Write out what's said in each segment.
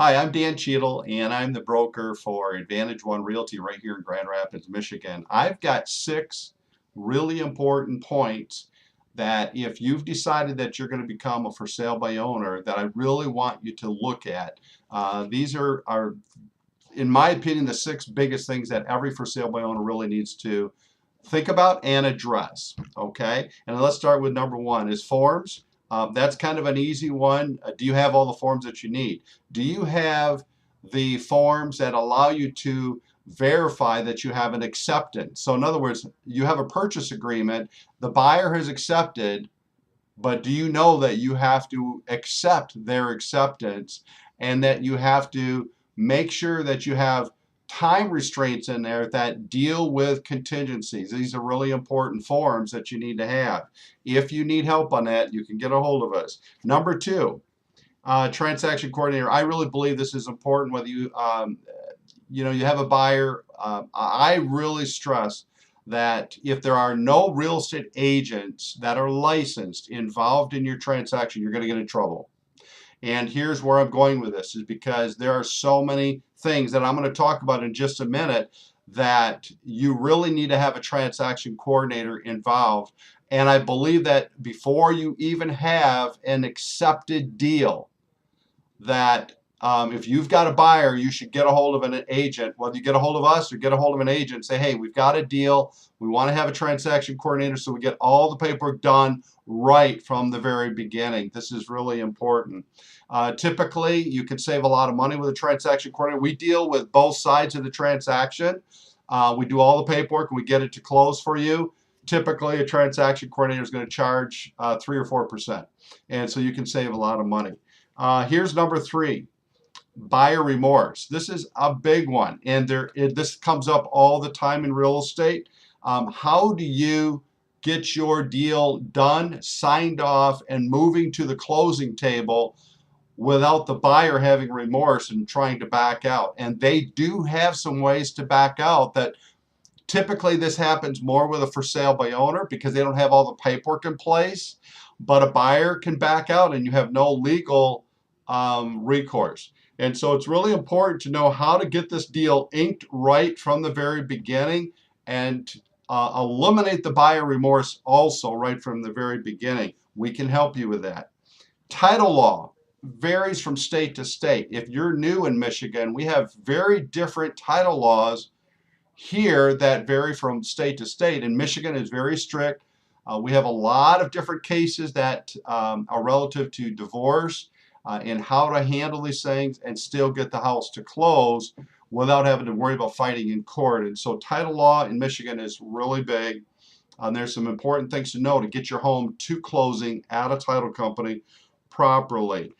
Hi, I'm Dan Cheadle, and I'm the broker for Advantage One Realty right here in Grand Rapids, Michigan. I've got 6 really important points that if you've decided that you're going to become a for sale by owner, that I really want you to look at. These are, in my opinion, the 6 biggest things that every for sale by owner really needs to think about and address. Okay, and let's start with number 1 is forms. That's kind of an easy one. Do you have all the forms that you need? Do you have the forms that allow you to verify that you have an acceptance? So in other words, you have a purchase agreement, the buyer has accepted, but do you know that you have to accept their acceptance and that you have to make sure that you have time restraints in there that deal with contingencies? These are really important forms that you need to have. If you need help on that, you can get a hold of us. Number 2, transaction coordinator. I really believe this is important whether you you have a buyer. I really stress that if there are no real estate agents that are licensed involved in your transaction, you're going to get in trouble. And here's where I'm going with this, is because there are so many things that I'm going to talk about in just a minute that you really need to have a transaction coordinator involved. And I believe that before you even have an accepted deal, that if you've got a buyer, you should get a hold of an agent, whether you get a hold of us or get a hold of an agent, say, hey, we've got a deal. We want to have a transaction coordinator so we get all the paperwork done right from the very beginning. This is really important. Typically, you can save a lot of money with a transaction coordinator. We deal with both sides of the transaction. We do all the paperwork and we get it to close for you. Typically, a transaction coordinator is going to charge 3 or 4%. And so you can save a lot of money. Here's number 3, buyer remorse. This is a big one, and this comes up all the time in real estate. How do you get your deal done, signed off, and moving to the closing table without the buyer having remorse and trying to back out? And they do have some ways to back out. That typically this happens more with a for sale by owner because they don't have all the paperwork in place, but a buyer can back out and you have no legal recourse. And so it's really important to know how to get this deal inked right from the very beginning and eliminate the buyer remorse also right from the very beginning. We can help you with that. Title law varies from state to state. If you're new in Michigan, we have very different title laws here that vary from state to state. And Michigan is very strict. We have a lot of different cases that are relative to divorce and how to handle these things and still get the house to close without having to worry about fighting in court. And so title law in Michigan is really big. There's some important things to know to get your home to closing at a title company properly.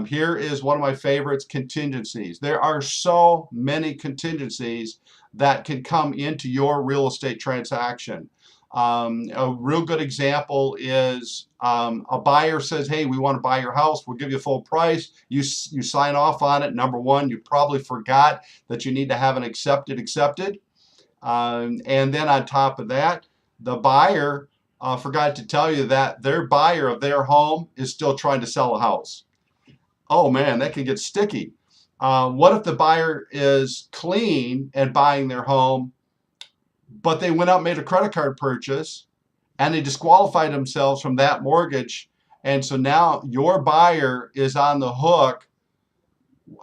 Here is one of my favorites, contingencies. There are so many contingencies that can come into your real estate transaction. A real good example is a buyer says, hey, we want to buy your house. We'll give you full price. You sign off on it. Number 1, you probably forgot that you need to have an accepted. And then on top of that, the buyer forgot to tell you that their buyer of their home is still trying to sell a house. Oh man, that can get sticky. What if the buyer is clean and buying their home, but they went out and made a credit card purchase and they disqualified themselves from that mortgage, and so now your buyer is on the hook?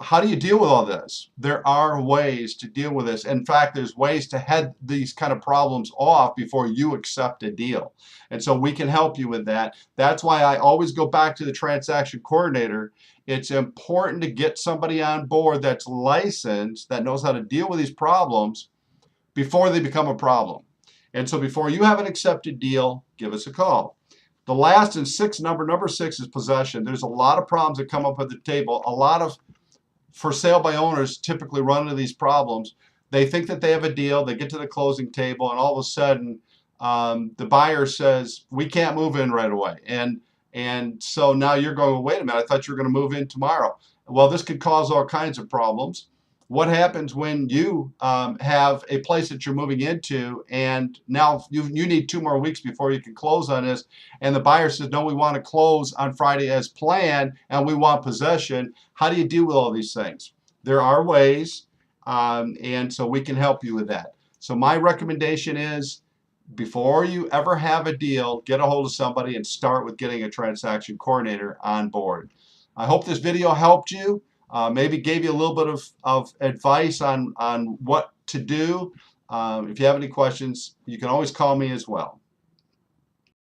How do you deal with all this? There are ways to deal with this. In fact, there's ways to head these kind of problems off before you accept a deal. And so we can help you with that. That's why I always go back to the transaction coordinator. It's important to get somebody on board that's licensed, that knows how to deal with these problems before they become a problem. And so before you have an accepted deal, give us a call. The last and number 6 is possession. There's a lot of problems that come up at the table. A lot of for sale by owners typically run into these problems. They think that they have a deal, they get to the closing table, and all of a sudden the buyer says, we can't move in right away. And so now you're going, well, wait a minute, I thought you were going to move in tomorrow. Well, this could cause all kinds of problems. What happens when you have a place that you're moving into, and now you need 2 more weeks before you can close on this, and the buyer says, no, we want to close on Friday as planned, and we want possession? How do you deal with all these things? There are ways, and so we can help you with that. So my recommendation is, before you ever have a deal, get a hold of somebody and start with getting a transaction coordinator on board. I hope this video helped you. Maybe gave you a little bit of advice on what to do. If you have any questions, you can always call me as well.